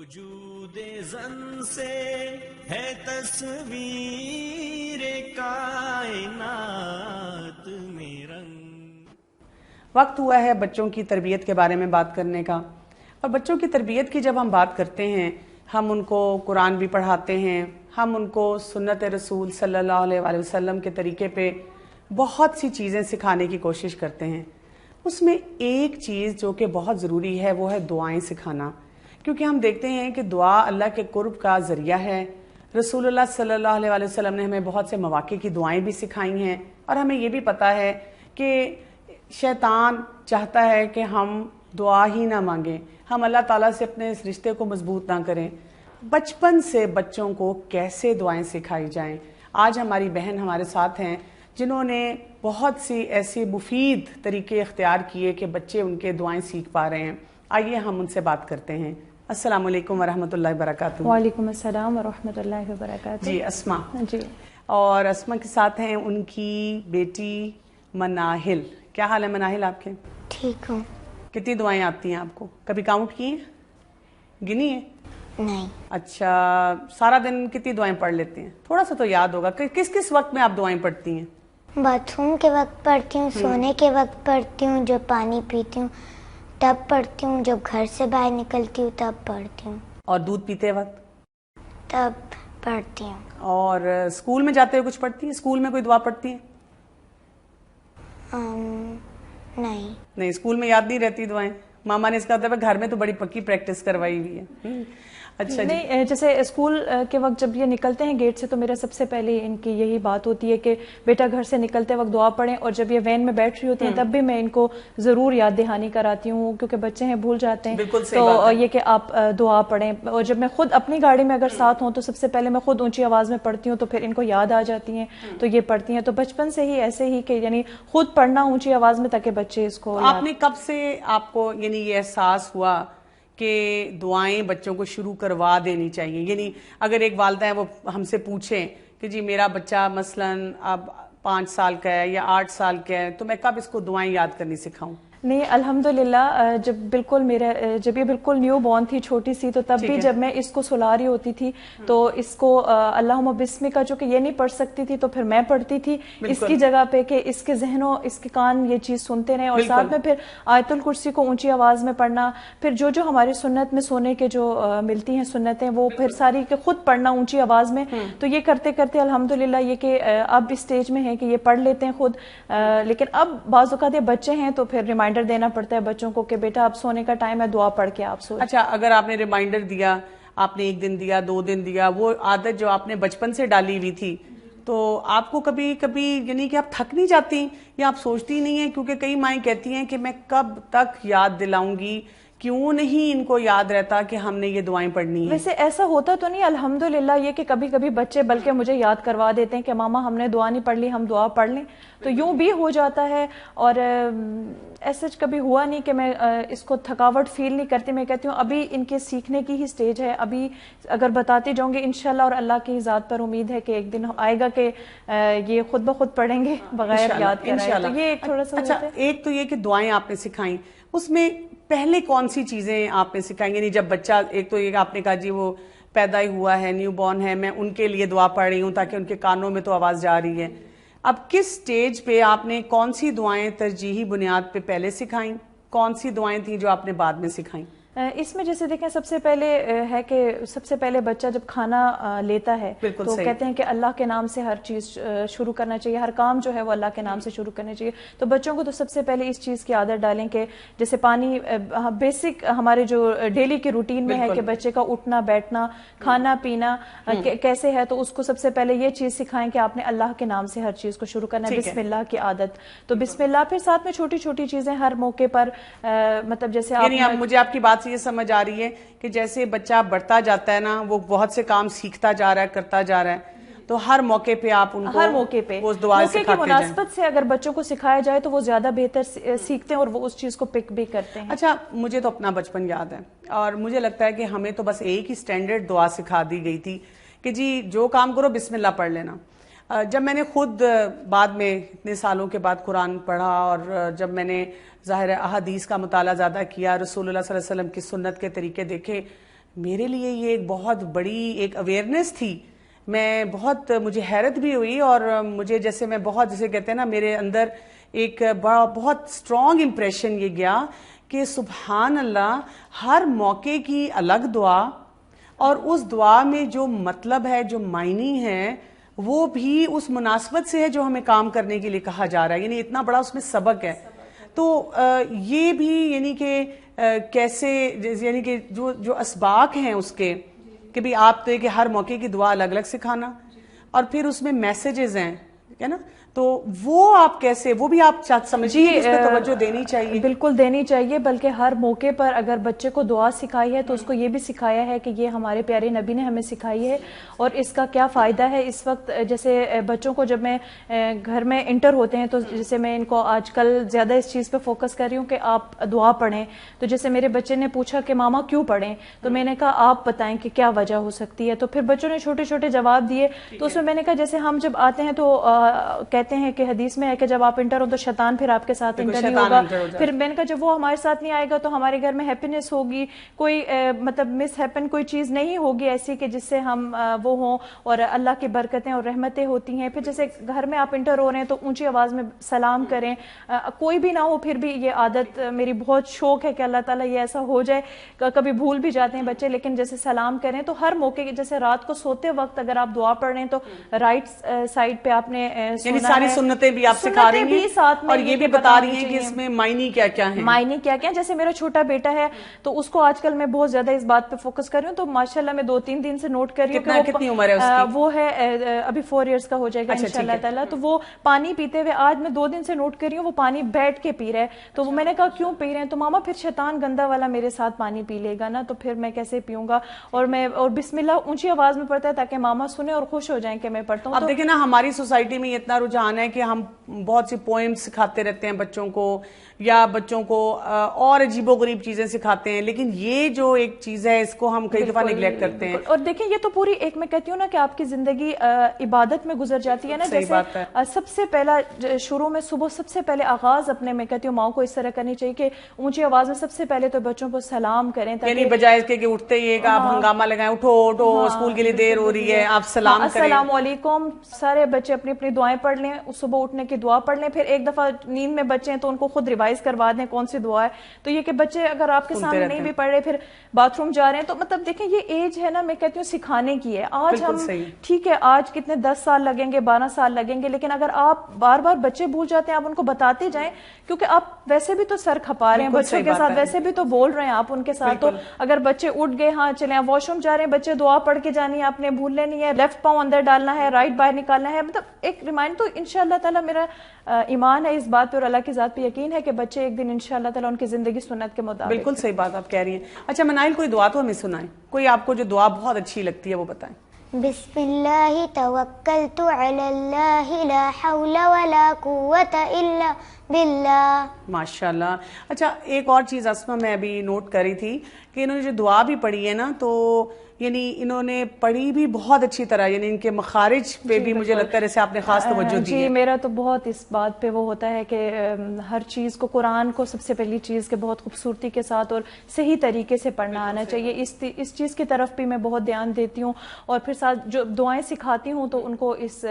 وجود زن سے ہے تصویر کائنات میں رنگ۔ وقت ہوا ہے بچوں کی تربیت کے بارے میں بات کرنے کا، اور بچوں کی تربیت کی جب ہم بات کرتے ہیں، ہم ان کو قرآن بھی پڑھاتے ہیں، ہم ان کو سنت رسول صلی اللہ علیہ وآلہ وسلم کے طریقے پہ بہت سی چیزیں سکھانے کی کوشش کرتے ہیں۔ اس میں ایک چیز جو کہ بہت ضروری ہے وہ ہے دعائیں سکھانا، کیونکہ ہم دیکھتے ہیں کہ دعا اللہ کے قرب کا ذریعہ ہے۔ رسول اللہ صلی اللہ علیہ وآلہ وسلم نے ہمیں بہت سے مواقع کی دعائیں بھی سکھائی ہیں، اور ہمیں یہ بھی پتہ ہے کہ شیطان چاہتا ہے کہ ہم دعا ہی نہ مانگیں، ہم اللہ تعالیٰ سے اپنے اس رشتے کو مضبوط نہ کریں۔ بچپن سے بچوں کو کیسے دعائیں سکھائی جائیں؟ آج ہماری بہن ہمارے ساتھ ہیں جنہوں نے بہت سی ایسی مفید طریقے اختیار کیے کہ بچے ان کے دعائیں سیکھ پا رہے ہیں۔ آئیے ہم ان سے بات کرتے ہیں۔ السلام علیکم ورحمۃ اللہ وبرکاتہ۔ وعلیکم السلام ورحمۃ اللہ وبرکاتہ۔ جی اسما جی، اور اسما کے ساتھ ہیں ان کی بیٹی مناہل۔ کیا حال ہے مناہل آپ کے؟ ٹھیک ہوں۔ کتنی دعائیں آتی ہیں آپ کو؟ کبھی کاؤنٹ کی ہیں؟ گنی ہیں؟ نہیں۔ اچھا، سارا دن کتنی دعائیں پڑھ لیتے ہیں؟ تھوڑا سا تو یاد ہوگا۔ کس کس وقت میں آپ دعائیں پڑھتی ہیں؟ باتھ روم کے وقت پڑھتی ہوں، سونے کے وقت پڑھتی ہوں، جب پانی پیتی ہوں تب پڑھتی ہوں، جب گھر سے باہر نکلتی ہوں تب پڑھتی ہوں، اور دودھ پیتے وقت؟ تب پڑھتی ہوں۔ اور اسکول میں جاتے ہوئے کچھ پڑھتی ہیں؟ اسکول میں کوئی دعا پڑھتی ہیں؟ نہیں۔ نہیں، اسکول میں یاد نہیں رہتی دعائیں؟ ماما نے اس کا مطلب گھر میں تو بڑی پکی پریکٹس کروائی ہوئی ہے۔ اچھا جی۔ نہیں، جیسے اسکول کے وقت جب یہ نکلتے ہیں گیٹ سے تو میرا سب سے پہلے ان کی یہی بات ہوتی ہے کہ بیٹا گھر سے نکلتے وقت دعا پڑھیں، اور جب یہ وین میں بیٹھ رہی ہوتی ہیں تب بھی میں ان کو ضرور یاد دہانی کراتی ہوں، کیونکہ بچے ہیں بھول جاتے ہیں۔ تو یہ کہ آپ دعا پڑھیں، اور جب میں خود اپنی گاڑی میں اگر ساتھ ہوں تو سب سے پہلے میں خود اونچی آواز میں پڑھتی ہوں، تو پھر ان کو یاد آ جاتی ہیں تو یہ پڑھتی ہیں۔ تو بچپن سے ہی ایسے ہی کہ یعنی خود پڑھنا اونچی آواز میں تاکہ بچے اس کو۔ آپ نے کب سے آپ کو یعنی یہ احساس ہوا کہ دعائیں بچوں کو شروع کروا دینی چاہیے؟ یعنی اگر ایک والدہ ہے وہ ہم سے پوچھیں کہ جی میرا بچہ مثلاً اب 5 سال کا ہے یا 8 سال کا ہے تو میں کب اس کو دعائیں یاد کرنی سکھاؤں؟ نہیں، الحمدللہ جب یہ بالکل نیو بورن تھی، چھوٹی سی، تو تب بھی جب میں اس کو سلا رہی ہوتی تھی تو اس کو اللہم بسم کا جو کہ یہ نہیں پڑھ سکتی تھی تو پھر میں پڑھتی تھی اس کی جگہ پہ کہ اس کے ذہنوں اس کے کان یہ چیز سنتے رہیں، اور ساتھ میں پھر آیت الکرسی کو اونچی آواز میں پڑھنا، پھر جو ہماری سنت میں سونے کے جو ملتی ہیں سنتیں وہ پھر ساری کہ خود پڑھنا اونچی آواز میں۔ تو یہ کرتے کرتے الحمدللہ یہ کہ اب اس سٹیج میں ہے کہ یہ پڑھ لیتے ہیں خود، لیکن اب بعض اوقات یہ بچے ہیں تو پھر ریمائنڈر دینا پڑتا ہے بچوں کو کہ بیٹا اب سونے کا ٹائم ہے، دعا پڑھ کے آپ سو۔ اچھا، اگر آپ نے ریمائنڈر دیا، آپ نے 1 دن دیا، 2 دن دیا، وہ عادت جو آپ نے بچپن سے ڈالی ہوئی تھی، تو آپ کو کبھی یعنی کہ آپ تھک نہیں جاتی یا آپ سوچتی نہیں ہیں؟ کیونکہ کئی مائیں کہتی ہیں کہ میں کب تک یاد دلاؤں گی، کیوں نہیں ان کو یاد رہتا کہ ہم نے یہ دعائیں پڑھنی ہیں؟ ویسے ایسا ہوتا تو نہیں الحمدللہ، یہ کہ کبھی کبھی بچے بلکہ مجھے یاد کروا دیتے ہیں کہ ماما ہم نے دعا نہیں پڑھ لی، ہم دعا پڑھ لیں، تو یوں بھی ہو جاتا ہے۔ اور ایسا کبھی ہوا نہیں کہ میں اس کو تھکاوٹ فیل نہیں کرتی۔ میں کہتی ہوں ابھی ان کے سیکھنے کی ہی سٹیج ہے، ابھی اگر بتاتی جاؤں گے انشاءاللہ، اور اللہ کی ذات پر امید ہے کہ ایک دن آئے گا کہ یہ خود بخود پڑھیں گے بغیر یاد کرائے۔ تو یہ ایک تھوڑا سا۔ اچھا، ایک تو یہ کہ دعائیں آپ نے سکھائیں، اس میں پہلے کون سی چیزیں آپ نے سکھائیں؟ یعنی جب بچہ، ایک تو یہ کہ آپ نے کہا جی وہ پیدا ہی ہوا ہے، نیو بورن ہے، میں ان کے لیے دعا پڑھ رہی ہوں تاکہ ان کے کانوں میں تو آواز جا رہی ہے۔ اب کس سٹیج پہ آپ نے کون سی دعائیں ترجیحی بنیاد پہ پہلے سکھائیں، کون سی دعائیں تھیں جو آپ نے بعد میں سکھائیں؟ اس میں جیسے دیکھیں سب سے پہلے ہے کہ سب سے پہلے بچہ جب کھانا لیتا ہے تو کہتے ہیں کہ اللہ کے نام سے ہر چیز شروع کرنا چاہیے، ہر کام جو ہے وہ اللہ کے نام سے شروع کرنا چاہیے۔ تو بچوں کو تو سب سے پہلے اس چیز کی عادت ڈالیں کہ جیسے پانی بیسک ہمارے جو ڈیلی کی روٹین میں ہے کہ بچے کا اٹھنا بیٹھنا کھانا پینا کیسے ہے، تو اس کو سب سے پہلے یہ چیز سکھائیں کہ آپ نے اللہ کے نام سے ہر چیز کو شروع کرنا ہے، بسم اللہ کی عادت۔ تو بسم اللہ، پھر ساتھ میں چھوٹی چھوٹی چیزیں ہر موقع پر، مطلب جیسے مجھے آپ کی بات یہ سمجھ آ رہی ہے کہ جیسے بچہ بڑھتا جاتا ہے نا، وہ بہت سے کام سیکھتا جا رہا ہے، کرتا جا رہا ہے، تو ہر موقع پہ آپ ان کو ہر موقع پہ وہ دعائیں سکھاتے کی مناسبت سے اگر بچوں کو سکھایا جائے تو وہ زیادہ بہتر سیکھتے ہیں اور وہ اس چیز کو پک بھی کرتے ہیں۔ اچھا، مجھے تو اپنا بچپن یاد ہے، اور مجھے لگتا ہے کہ ہمیں تو بس ایک ہی سٹینڈرڈ دعا سکھا دی گئی تھی کہ جی جو کام کرو بسم اللہ پڑھ لینا۔ جب میں نے خود بعد میں اتنے سالوں کے بعد قرآن پڑھا، اور جب میں نے ظاہر احادیث کا مطالعہ زیادہ کیا، رسول اللہ صلی اللہ علیہ وسلم کی سنت کے طریقے دیکھے، میرے لیے یہ ایک بہت بڑی ایک اویئرنیس تھی. میں بہت مجھے حیرت بھی ہوئی اور مجھے جیسے میں بہت جیسے کہتے ہیں نا میرے اندر ایک بہت اسٹرانگ امپریشن یہ گیا کہ سبحان اللہ ہر موقع کی الگ دعا اور اس دعا میں جو مطلب ہے جو معنی ہے وہ بھی اس مناسبت سے ہے جو ہمیں کام کرنے کے لیے کہا جا رہا ہے. یعنی اتنا بڑا اس میں سبق ہے. تو یہ بھی یعنی کہ کیسے یعنی کہ جو اسباق ہیں اس کے کہ بھی آپ تو کہ ہر موقع کی دعا الگ الگ سکھانا اور پھر اس میں میسیجز ہیں ہے نا, تو وہ آپ کیسے وہ بھی آپ سمجھیے اس پہ توجہ دینی چاہیے. بالکل دینی چاہیے, بلکہ ہر موقع پر اگر بچے کو دعا سکھائی ہے تو اس کو یہ بھی سکھایا ہے کہ یہ ہمارے پیارے نبی نے ہمیں سکھائی ہے اور اس کا کیا فائدہ ہے. اس وقت جیسے بچوں کو جب میں گھر میں انٹر ہوتے ہیں تو جیسے میں ان کو آج کل زیادہ اس چیز پہ فوکس کر رہی ہوں کہ آپ دعا پڑھیں. تو جیسے میرے بچے نے پوچھا کہ ماما کیوں پڑھیں, تو میں نے کہا آپ بتائیں کہ کیا وجہ ہو سکتی ہے. تو پھر بچوں نے چھوٹے چھوٹے جواب دیے. تو اس میں نے کہا جیسے ہم جب آتے ہیں تو کہتے ہیں کہ حدیث میں ہے کہ جب آپ انٹر ہو تو شیطان پھر آپ کے ساتھ انٹر نہیں ہوگا. پھر میں نے کہا جب وہ ہمارے ساتھ نہیں آئے گا تو ہمارے گھر میں ہیپینس ہوگی, کوئی مطلب مس ہیپن کوئی چیز نہیں ہوگی ایسی کہ جس سے ہم وہ ہوں, اور اللہ کی برکتیں اور رحمتیں ہوتی ہیں. پھر جیسے گھر میں آپ انٹر ہو رہے ہیں تو اونچی آواز میں سلام کریں, کوئی بھی نہ ہو پھر بھی یہ عادت میری بہت شوق ہے کہ اللہ تعالیٰ یہ ایسا ہو جائے. کبھی بھول بھی جاتے ہیں بچے, لیکن جیسے سلام کریں تو ہر موقع جیسے رات کو سوتے وقت اگر آپ دعا پڑھ رہے ہیں تو رائٹ سائڈ پہ آپ نے ساری سنتیں بھی آپ سکھا رہی ہیں اور یہ بھی بتا رہی ہیں کہ اس میں معنی کیا کیا ہے. معنی کیا کیا, جیسے میرا چھوٹا بیٹا ہے تو اس کو آج کل میں بہت زیادہ اس بات پہ فوکس کر رہی ہوں. تو ماشاءاللہ میں 2-3 دن سے نوٹ کر رہی ہوں. کتنی عمر ہے اس کی؟ وہ ہے ابھی 4 ایئرس کا ہو جائے گا انشاءاللہ تعالیٰ. تو وہ پانی پیتے ہوئے آج میں 2 دن سے نوٹ کر رہی ہوں وہ پانی بیٹھ کے پی رہا ہے. تو وہ میں نے کہا کیوں پی رہے ہیں, تو ماما پھر شیطان گندا والا میرے ساتھ پانی پی لے گا نا, تو پھر میں کیسے پیوں گا. اور بسم اللہ اونچی آواز میں پڑھتا ہے تاکہ ماما سنیں اور خوش ہو جائیں کہ میں پڑھتا ہوں. اب دیکھیں نا ہماری سوسائٹی میں اتنا رجحان ہے کہ ہم بہت سی پوئمز سکھاتے رہتے ہیں بچوں کو, یا بچوں کو اور عجیب و غریب چیزیں سکھاتے ہیں, لیکن یہ جو ایک چیز ہے اس کو ہم کئی دفعہ نیگلیکٹ کرتے ہیں. اور دیکھیں یہ تو پوری ایک میں کہتی ہوں نا کہ آپ کی زندگی عبادت میں گزر جاتی ہے نا. جیسے سب سے پہلا شروع میں صبح سب سے پہلے آغاز اپنے میں کہتی ہوں ماؤں کو اس طرح کرنی چاہیے کہ اونچی آواز میں سب سے پہلے تو بچوں کو سلام کریں, یعنی بجائے کہ اٹھتے ہی آپ ہنگامہ لگائیں, اٹھو اٹھو اسکول کے لیے دیر ہو رہی ہے, آپ سلام کریں, السلام علیکم. سارے بچے اپنی اپنی دعائیں پڑھ لیں, صبح اٹھنے کی دعا پڑھ لیں. پھر ایک دفعہ نیند میں بچے ہیں تو ان کو خود ریوائز کروا دیں کون سی دعا ہے. تو یہ کہ بچے اگر آپ کے سامنے نہیں بھی پڑھ رہے پھر باتھ روم جا رہے ہیں تو مطلب دیکھیں یہ ایج ہے نا میں کہتی ہوں سکھانے کی ہے. آج ہم ٹھیک ہے آج کتنے 10 سال لگیں گے 12 سال لگیں گے, لیکن اگر آپ بار بار بچے بھول جاتے ہیں آپ ان کو بتاتے جائیں, کیونکہ آپ ویسے بھی تو سر کھپا رہے ہیں بچوں کے ساتھ, ویسے بھی تو بول رہے ہیں آپ ان کے ساتھ. تو اگر بچے اٹھ گئے ہاں چلیں آپ واش روم جا رہے ہیں بچے دعا پڑھ کے جانی ہے, آپ نے بھول لینی ہے, لیفٹ پاؤں اندر ڈالنا ہے رائٹ باہر نکالنا ہے, مطلب ایک ریمائنڈ. تو انشاءاللہ تعالیٰ میرا ایمان ہے اس بات پہ اور اللہ کی ذات پہ یقین ہے کہ بچے ایک دن انشاءاللہ تعالیٰ ان کی زندگی سنت کے مطابق. بالکل صحیح بات آپ کہہ رہی ہیں. اچھا منائل کوئی دعا تو ہمیں سنائیں, کوئی آپ کو جو دعا بہت اچھی لگتی ہے وہ بتائیں. بسم اللہ توکلت علی اللہ لا حول ولا قوت الا باللہ. ماشاءاللہ. اچھا ایک اور چیز اسما میں ابھی نوٹ کر رہی تھی کہ انہوں نے جو دعا بھی پڑھی ہے نا تو یعنی انہوں نے پڑھی بھی بہت اچھی طرح, یعنی ان کے مخارج پہ بھی مجھے لگتا ہے جیسے آپ نے خاص توجہ دی ہے. جی میرا تو بہت اس بات پہ وہ ہوتا ہے کہ ہر چیز کو قرآن کو سب سے پہلی چیز کے بہت خوبصورتی کے ساتھ اور صحیح طریقے سے پڑھنا آنا چاہیے. اس چیز کی طرف بھی میں بہت دھیان دیتی ہوں, اور پھر ساتھ جو دعائیں سکھاتی ہوں تو ان کو اس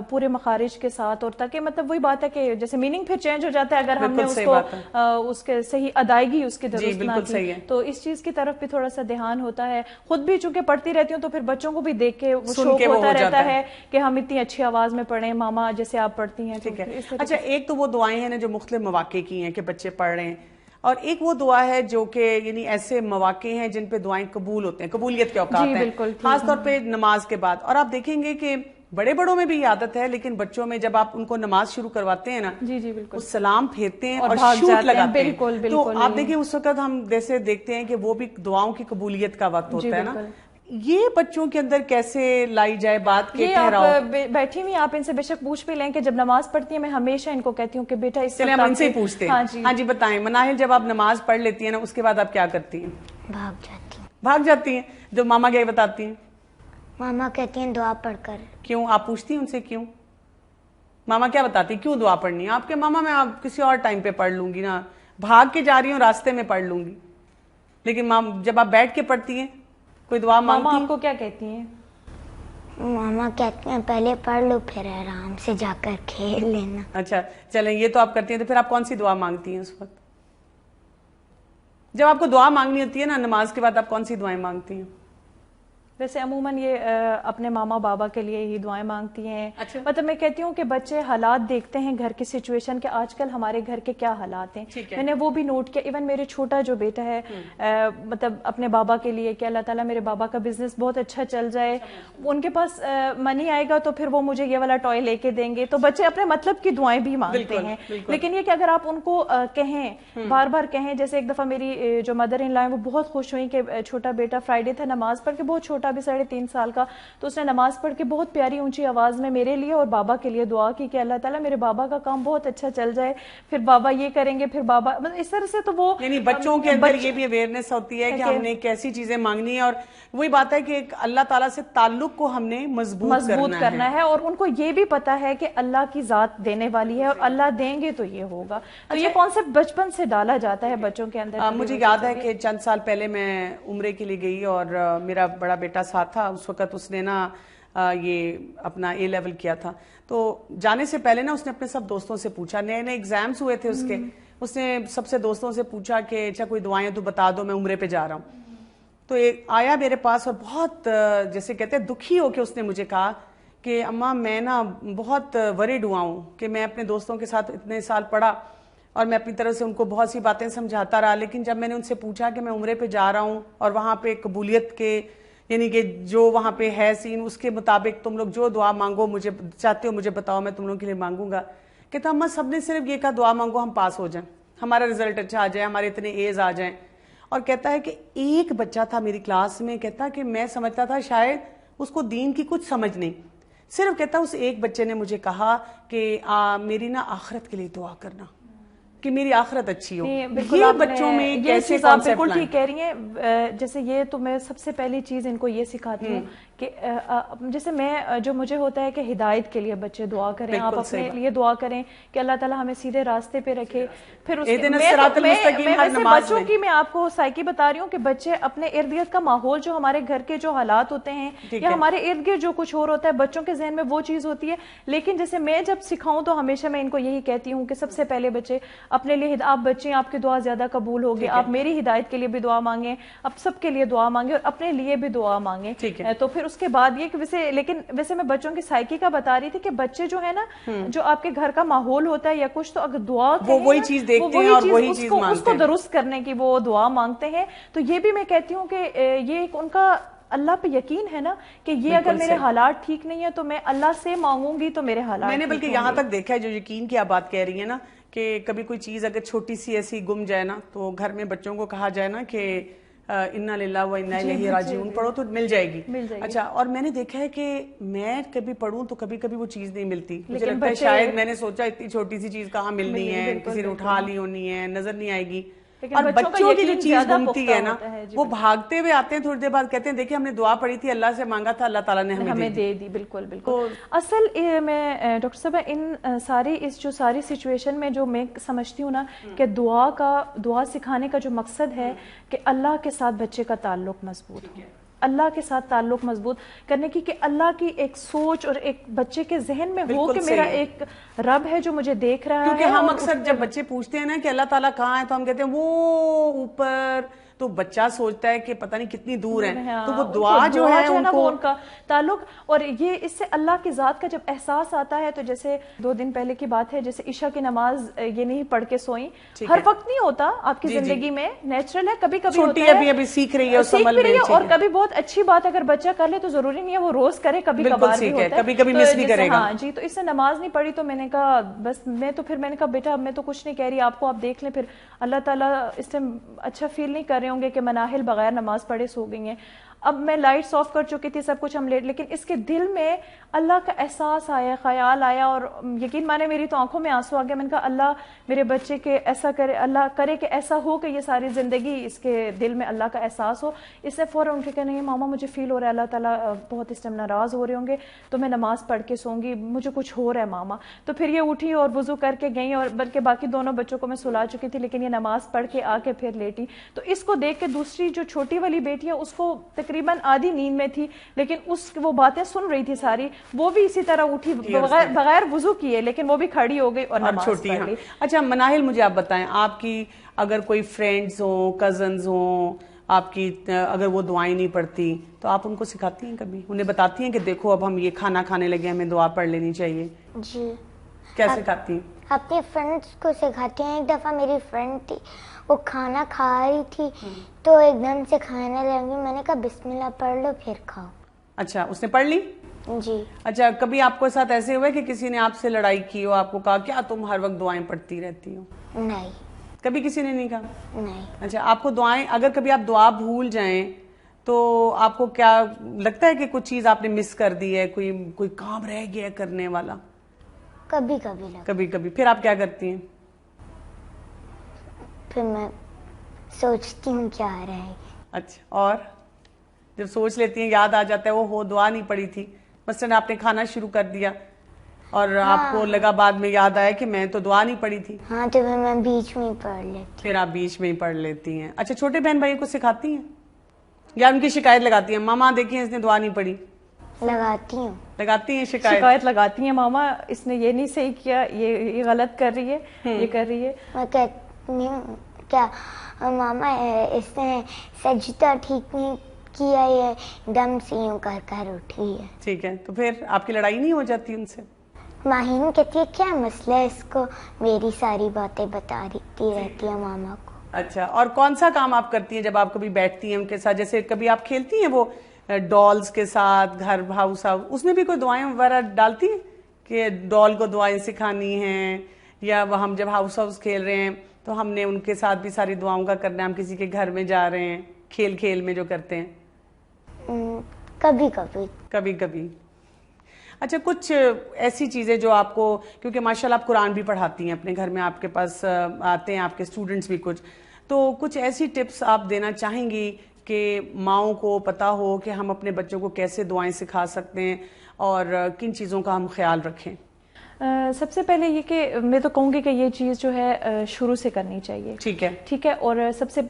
پورے مخارج کے ساتھ, اور تاکہ مطلب وہی بات ہے کہ جیسے میننگ پھر چینج ہو جاتا ہے اگر ہم نے اس کو اس کے صحیح ادائیگی اس کی درست نہ کی, تو اس چیز کی طرف بھی تھوڑا سا دھیان ہوتا ہے. خود بھی چونکہ پڑھتی رہتی ہوں تو پھر بچوں کو بھی دیکھ کے وہ شوق ہوتا رہتا ہے کہ ہم اتنی اچھی آواز میں پڑھیں ماما جیسے آپ پڑھتی ہیں. ٹھیک ہے. اچھا ایک تو وہ دعائیں ہیں جو مختلف مواقع کی ہیں کہ بچے پڑھ رہے ہیں, اور ایک وہ دعا ہے جو کہ یعنی ایسے مواقع ہیں جن پہ دعائیں قبول ہوتے ہیں, قبولیت کے اوقات ہیں, خاص طور پہ نماز کے بعد. اور آپ دیکھیں گے کہ بڑے بڑوں میں بھی یہ عادت ہے, لیکن بچوں میں جب آپ ان کو نماز شروع کرواتے ہیں نا وہ سلام پھیرتے ہیں اور شوٹ لگاتے ہیں, تو آپ دیکھیں اس وقت ہم جیسے دیکھتے ہیں کہ وہ بھی دعاؤں کی قبولیت کا وقت ہوتا ہے نا. یہ بچوں کے اندر کیسے لائی جائے بات کے ٹھہراؤ؟ بیٹھی ہوئی آپ ان سے بے شک پوچھ بھی لیں کہ جب نماز پڑھتی ہیں میں ہمیشہ ان کو کہتی ہوں کہ بیٹا اس سے ہم ان سے ہی پوچھتے ہیں. ہاں جی بتائیں مناہل, جب آپ نماز پڑھ لیتی ہیں نا اس کے بعد آپ کیا کرتی ہیں؟ بھاگ جاتی ہیں. جو ماما کیا بتاتی ہیں؟ ماما کہتی ہیں دعا پڑھ کر. کیوں آپ پوچھتی ہیں ان سے کیوں؟ ماما کیا بتاتی کیوں دعا پڑھنی ہے؟ آپ کے ماما میں آپ کسی اور ٹائم پہ پڑھ لوں گی نا, بھاگ کے جا رہی ہوں راستے میں پڑھ لوں گی. لیکن جب آپ بیٹھ کے پڑھتی ہیں کوئی دعا مانگتی ماما ہیں؟ آپ کو کیا کہتی ہیں؟ ماما کہتے ہیں پہلے پڑھ لو پھر آرام سے جا کر کھیل لینا. اچھا چلیں یہ تو آپ کرتی ہیں، تو پھر آپ کون سی دعا مانگتی ہیں اس وقت جب آپ کو دعا مانگنی ہوتی ہے نا نماز کے بعد؟ آپ کون سی دعائیں مانگتی ہیں؟ ویسے عموماً یہ اپنے ماما بابا کے لیے ہی دعائیں مانگتی ہیں. اچھا. مطلب میں کہتی ہوں کہ بچے حالات دیکھتے ہیں گھر کی سچویشن کے، آج کل ہمارے گھر کے کیا حالات ہیں، میں نے وہ بھی نوٹ کیا. ایون میرے چھوٹا جو بیٹا ہے مطلب اپنے بابا کے لیے کہ اللہ تعالیٰ میرے بابا کا بزنس بہت اچھا چل جائے، ان کے پاس منی آئے گا تو پھر وہ مجھے یہ والا ٹوائے لے کے دیں گے. تو بچے اپنے مطلب کی دعائیں بھی مانگتے ہیں. لیکن یہ کہ اگر آپ ان کو کہیں بار بار کہیں، جیسے ایک دفعہ میری جو مدر ان لا ہیں وہ بہت خوش ہوئی کہ چھوٹا بیٹا فرائیڈے تھا، نماز پڑھ کے، بہت چھوٹا بھی 3.5 سال کا، تو اس نے نماز پڑھ کے بہت پیاری اونچی آواز میں میرے لیے اور بابا کے لیے دعا کی کہ اللہ تعالیٰ میرے بابا کا کام بہت اچھا چل جائے، پھر بابا یہ کریں گے، پھر بابا، مطلب اس طرح سے. تو وہ یعنی بچوں کے اندر یہ بھی اویئرنیس ہوتی ہے کہ ہم نے کیسی چیزیں مانگنی ہے، اور وہی بات ہے کہ اللہ تعالیٰ سے تعلق کو ہم نے مضبوط کرنا ہے، اور ان کو یہ بھی پتا ہے کہ اللہ کی ذات دینے والی ہے اور اللہ دیں گے تو یہ ہوگا. تو یہ کانسیپٹ بچپن سے ڈالا جاتا ہے بچوں کے اندر. مجھے یاد ہے کہ چند سال پہلے میں عمرے کے لیے گئی اور میرا بڑا بیٹا ساتھ تھا. اس وقت اس نے نا یہ اپنا اے لیول کیا تھا، تو جانے سے پہلے نا اس نے اپنے سب دوستوں سے پوچھا، نئے نئے ایگزامز ہوئے تھے اس کے، اس نے سب سے دوستوں سے پوچھا کہ اچھا کوئی دعائیں تو بتا دو، میں عمرے پہ جا رہا ہوں. تو آیا میرے پاس اور بہت جیسے کہتے ہیں دکھی ہو کے اس نے مجھے کہا کہ اماں میں نا بہت ورڈ ہوا ہوں کہ میں اپنے دوستوں کے ساتھ اتنے سال پڑھا اور میں اپنی طرف سے ان کو بہت سی باتیں سمجھاتا رہا، لیکن جب میں نے ان سے پوچھا کہ میں عمرے پہ جا رہا ہوں اور وہاں پہ قبولیت کے یعنی کہ جو وہاں پہ ہے سین اس کے مطابق تم لوگ جو دعا مانگو مجھے چاہتے ہو مجھے بتاؤ، میں تم لوگوں کے لیے مانگوں گا. کہتا اماں سب نے صرف یہ کہا دعا مانگو ہم پاس ہو جائیں، ہمارا رزلٹ اچھا آ جائے، ہمارے اتنے ایز آ جائیں. اور کہتا ہے کہ ایک بچہ تھا میری کلاس میں، کہتا کہ میں سمجھتا تھا شاید اس کو دین کی کچھ سمجھ نہیں، صرف کہتا اس ایک بچے نے مجھے کہا کہ میری نا آخرت کے لیے دعا کرنا کہ میری آخرت اچھی ہو. یہ بچوں میں کیسے کانسیپٹ بالکل ٹھیک کہہ رہی ہیں. جیسے یہ تو میں سب سے پہلی چیز ان کو یہ سکھاتی ہوں کہ جیسے میں جو مجھے ہوتا ہے کہ ہدایت کے لیے بچے دعا کریں، آپ اپنے لیے دعا کریں کہ اللہ تعالیٰ ہمیں سیدھے راستے پہ رکھے. پھر بچوں کی میں آپ کو سائیکی بتا رہی ہوں کہ بچے اپنے ارد گرد کا ماحول، جو ہمارے گھر کے جو حالات ہوتے ہیں یا ہمارے ارد گرد جو کچھ اور ہوتا ہے، بچوں کے ذہن میں وہ چیز ہوتی ہے. لیکن جیسے میں جب سکھاؤں تو ہمیشہ میں ان کو یہی کہتی ہوں کہ سب سے پہلے بچے اپنے لیے، آپ بچے آپ کی دعا زیادہ قبول ہوگی، آپ میری ہدایت کے لیے بھی دعا مانگیں، آپ سب کے لیے دعا مانگیں اور اپنے لیے بھی دعا مانگیں. تو پھر اس کے بعد یہ کہ ویسے میں بچوں کی سائیکی کا بتا رہی تھی کہ بچے جو ہے نا، جو آپ کے گھر کا ماحول ہوتا ہے یا کچھ، تو اگر دعا وہی چیز دیکھتے ہیں اور وہی چیز مانگتے ہیں، اس کو درست کرنے کی وہ دعا مانگتے ہیں. تو یہ بھی میں کہتی ہوں کہ یہ ایک ان کا اللہ پہ یقین ہے نا کہ یہ اگر میرے حالات ٹھیک نہیں ہے تو میں اللہ سے مانگوں گی تو میرے حالات. میں نے بلکہ یہاں تک دیکھا ہے، جو یقین کی آپ بات کہہ رہی ہیں نا، کہ کبھی کوئی چیز اگر چھوٹی سی ایسی گم جائے نا، تو گھر میں بچوں کو کہا جائے نا کہ انا للہ و انا الیہ راجعون پڑھو تو مل جائے گی. اچھا، اور میں نے دیکھا ہے کہ میں کبھی پڑھوں تو کبھی کبھی وہ چیز نہیں ملتی. مجھے لگتا ہے شاید میں نے سوچا اتنی چھوٹی سی چیز کہاں ملنی ہے، کسی نے اٹھا لی ہونی ہے، نظر نہیں آئے گی. اور بچوں کی جو چیز گمتی ہے نا، وہ بھاگتے ہوئے آتے ہیں تھوڑی دیر بعد، کہتے ہیں دیکھیں ہم نے دعا پڑھی تھی، اللہ سے مانگا تھا، اللہ تعالیٰ نے ہمیں دے دی. بالکل بالکل. اصل میں ڈاکٹر صاحب ان ساری سچویشن میں جو میں سمجھتی ہوں نا کہ دعا سکھانے کا جو مقصد ہے کہ اللہ کے ساتھ بچے کا تعلق مضبوط ہو، اللہ کے ساتھ تعلق مضبوط کرنے کی، کہ اللہ کی ایک سوچ اور ایک بچے کے ذہن میں ہو کہ میرا ایک رب ہے جو مجھے دیکھ رہا ہے. کیونکہ ہم اکثر جب بچے پوچھتے ہیں نا کہ اللہ تعالیٰ کہاں ہے، تو ہم کہتے ہیں وہ اوپر، تو بچہ سوچتا ہے کہ پتہ نہیں کتنی دور ہے. تو وہ دعا جو ہے ان کا تعلق، اور یہ اس سے اللہ کی ذات کا جب احساس آتا ہے. تو جیسے 2 دن پہلے کی بات ہے، جیسے عشاء کی نماز یہ نہیں پڑھ کے سوئیں، ہر وقت نہیں ہوتا آپ کی زندگی میں، نیچرل ہے، کبھی کبھی چھوٹی ابھی سیکھ رہی ہے، اور کبھی بہت اچھی بات اگر بچہ کر لے تو ضروری نہیں ہے وہ روز کرے، کبھی کبھار بھی ہوتا ہے، کبھی کبھی مس نہیں کرے گا. ہاں جی. تو اس سے نماز نہیں پڑھی تو میں نے کہا بس میں نے کہا بیٹا میں تو کچھ نہیں کہہ رہی آپ کو، آپ دیکھ لیں پھر اللہ تعالیٰ اس سے اچھا فیل نہیں کر رہے ہوں گے کہ مناہل بغیر نماز پڑھے سو گئی ہیں. اب میں لائٹس آف کر چکی تھی, سب کچھ ہم لیٹ, لیکن اس کے دل میں اللہ کا احساس آیا, خیال آیا, اور یقین مانے میری تو آنکھوں میں آنسو آ گیا. میں نے کہا اللہ میرے بچے کے ایسا کرے, اللہ کرے کہ ایسا ہو کہ یہ ساری زندگی اس کے دل میں اللہ کا احساس ہو. اس نے فوراً ان کے کہنے ماما مجھے فیل ہو رہا ہے اللہ تعالیٰ بہت اس ٹائم ناراض ہو رہے ہوں گے, تو میں نماز پڑھ کے سوں گی, مجھے کچھ ہو رہا ہے ماما. تو پھر یہ اٹھی اور وضو کر کے گئیں, اور بلکہ باقی دونوں بچوں کو میں سلا چکی تھی, لیکن یہ نماز پڑھ کے آ کے پھر لیٹی. تو اس کو دیکھ کے دوسری جو چھوٹی والی بیٹی ہے اس کو تقریباً آدھی نیند میں تھی, لیکن وہ باتیں سن رہی تھی ساری, وہ بھی اسی طرح اٹھی بغیر وضو کیے, لیکن وہ بھی کھڑی ہو گئی اور نماز پڑھ لی. اچھا مناہل, مجھے آپ بتائیں, آپ کی اگر کوئی فرینڈز ہوں, کزنز ہوں, آپ کی اگر وہ دعائیں نہیں پڑھتی تو آپ ان کو سکھاتی ہیں کبھی, انہیں بتاتی ہیں کہ دیکھو اب ہم یہ کھانا کھانے لگے, ہمیں دعا پڑھ لینی چاہیے؟ جی. کیا سکھاتی ہیں؟ اپنی فرینڈس کو سکھاتی ہیں. ایک دفعہ میری فرینڈ تھی, وہ کھانا کھا رہی تھی تو ایک دم سے کھانے لگی, میں نے کہا بسم اللہ پڑھ لو پھر کھاؤ. اچھا, اس نے پڑھ لی؟ جی. اچھا, کبھی آپ کو ساتھ ایسے ہوئے کہ کسی نے آپ سے لڑائی کی ہو, آپ کو کہا کیا تم ہر وقت دعائیں پڑھتی رہتی ہو؟ نہیں. کبھی کسی نے نہیں کہا؟ نہیں. اچھا, آپ کو دعائیں, اگر کبھی آپ دعا بھول جائیں تو آپ کو کیا لگتا ہے کہ کچھ چیز آپ نے مس کر دی ہے, کوئی کام رہ گیا کرنے والا؟ کبھی کبھی لگا. کبھی کبھی. پھر آپ کیا کرتی ہیں؟ پھر میں سوچتی ہوں کیا رہے گی. اچھا, اور جب سوچ لیتی ہیں یاد آ جاتا ہے وہ ہو دعا نہیں پڑی تھی, مثلاً آپ نے کھانا شروع کر دیا اور آپ کو لگا بعد میں یاد آیا کہ میں تو دعا نہیں پڑھی تھی, ہاں تو پھر میں بیچ میں ہی پڑھ لیتی. پھر آپ بیچ میں ہی پڑھ لیتی ہیں. اچھا, چھوٹے بہن بھائیوں کو سکھاتی ہیں یا ان کی شکایت لگاتی ہیں, ماما دیکھیں اس نے دعا نہیں پڑھی؟ لگاتی ہوں. لگاتی ہیں شکایت لگاتی ہیں, ماما اس نے یہ نہیں صحیح کیا, یہ غلط کر رہی ہے, یہ کر رہی ہے. میں کہتی ہوں کیا ماما اس نے سجدہ ٹھیک نہیں کیا, یہ دم سے یوں کر کر اٹھی ہے. ٹھیک ہے, تو پھر آپ کی لڑائی نہیں ہو جاتی ان سے؟ ماہین کہتی ہے کیا مسئلہ ہے اس کو, میری ساری باتیں بتا رہتی ہے ماما کو. اچھا, اور کون سا کام آپ کرتی ہیں جب آپ کبھی بیٹھتی ہیں ان کے ساتھ, جیسے کبھی آپ کھیلتی ہیں وہ ڈالز کے ساتھ, گھر ہاؤس, اس میں بھی کوئی دعائیں وغیرہ ڈالتی ہیں کہ ڈال کو دعائیں سکھانی ہیں, یا وہ ہم جب ہاؤس کھیل رہے ہیں تو ہم نے ان کے ساتھ بھی ساری دعاؤں کا کرنا ہے, ہم کسی کے گھر میں جا رہے ہیں, کھیل میں جو کرتے ہیں؟ کبھی کبھی. اچھا, کچھ ایسی چیزیں جو آپ کو, کیونکہ ماشاءاللہ آپ قرآن بھی پڑھاتی ہیں اپنے گھر میں, آپ کے پاس آتے ہیں آپ کے اسٹوڈنٹس بھی تو کچھ ایسی ٹپس آپ دینا چاہیں گی کہ ماؤں کو پتا ہو کہ ہم اپنے بچوں کو کیسے دعائیں سکھا سکتے ہیں اور کن چیزوں کا ہم خیال رکھیں؟ سب سے پہلے یہ کہ میں تو کہوں گی کہ یہ چیز جو ہے شروع سے کرنی چاہیے. ٹھیک ہے, اور سب سے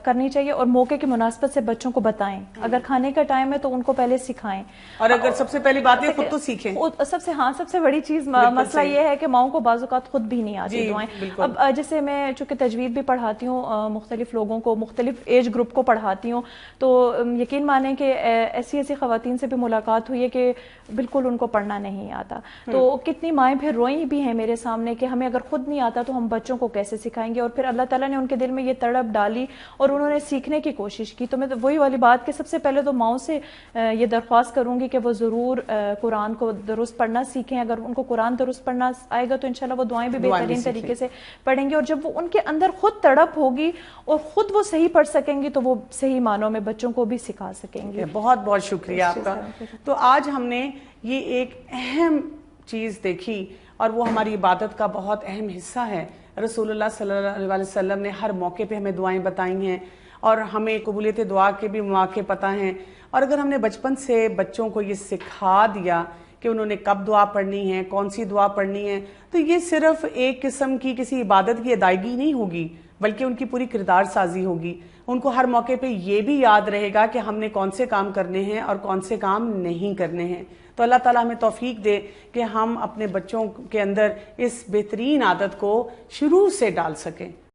کرنی چاہیے, اور موقع کی مناسبت سے بچوں کو بتائیں. اگر کھانے کا ٹائم ہے تو ان کو پہلے سکھائیں, اور اگر سب سے پہلی بات ہے خود تو سیکھیں. سب سے بڑی چیز مسئلہ یہ ہے کہ ماؤں کو بعض اوقات خود بھی نہیں آتی دعائیں. اب جیسے میں چونکہ تجوید بھی پڑھاتی ہوں, مختلف لوگوں کو, مختلف ایج گروپ کو پڑھاتی ہوں, تو یقین مانیں کہ ایسی خواتین سے بھی ملاقات ہوئی ہے کہ بالکل ان کو پڑھنا نہیں آتا. تو کتنی مائیں پھر روئی بھی ہیں میرے سامنے کہ ہمیں اگر خود نہیں آتا تو ہم بچوں کو کیسے سکھائیں گے, اور پھر اللہ تعالیٰ نے ان کے دل میں یہ تڑپ ڈالی اور انہوں نے سیکھنے کی کوشش کی. تو میں وہی والی بات کہ سب سے پہلے تو ماؤں سے یہ درخواست کروں گی کہ وہ ضرور قرآن کو درست پڑھنا سیکھیں. اگر ان کو قرآن درست پڑھنا آئے گا تو انشاءاللہ وہ دعائیں بھی بہترین طریقے سے پڑھیں گے, اور جب وہ ان کے اندر خود تڑپ ہوگی اور خود وہ صحیح پڑھ سکیں گی تو وہ صحیح معنوں میں بچوں کو بھی سکھا سکیں گے. بہت بہت شکریہ آپ کا. تو آج ہم نے یہ ایک اہم چیز دیکھی اور وہ ہماری عبادت کا بہت اہم حصہ ہے. رسول اللہ صلی اللہ علیہ وسلم نے ہر موقع پہ ہمیں دعائیں بتائی ہیں اور ہمیں قبولیت دعا کے بھی مواقع پتہ ہیں, اور اگر ہم نے بچپن سے بچوں کو یہ سکھا دیا کہ انہوں نے کب دعا پڑھنی ہے, کون سی دعا پڑھنی ہے, تو یہ صرف ایک قسم کی کسی عبادت کی ادائیگی نہیں ہوگی بلکہ ان کی پوری کردار سازی ہوگی. ان کو ہر موقع پہ یہ بھی یاد رہے گا کہ ہم نے کون سے کام کرنے ہیں اور کون سے کام نہیں کرنے ہیں. تو اللہ تعالیٰ ہمیں توفیق دے کہ ہم اپنے بچوں کے اندر اس بہترین عادت کو شروع سے ڈال سکیں.